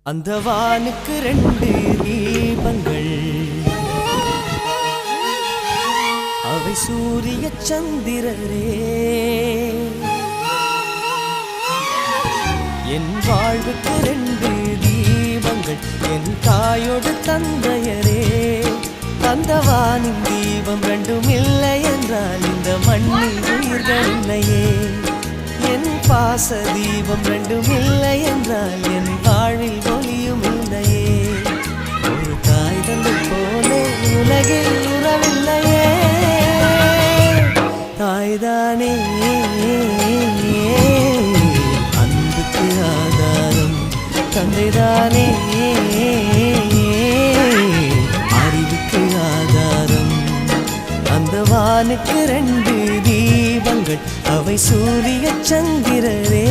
அந்த வானுக்கு 2 தீபங்கள், அவை சூரிய சந்திரரே. என் வாழ்வுக்கு 2 தீபங்கள், என் தாயோடு தந்தையரே. அந்த வானின் தீபம் 2ம் இல்லை என்றால் இந்த மண்ணில் உயிர்கள் இல்லையே. என் பாச தீபம் 2ம் இல்லை என்றால் என் வாழ்வில் ஒளியும் இல்லையே. ஒரு தாய் தந்தை போலே உலகில் உறவில்லையே. தாய்தானே அன்புக்கு ஆதாரம், தந்தைதானே அறிவுக்கு ஆதாரம். அந்த வானுக்கு 2 தீபங்கள், அவை சூரிய சந்திரரே.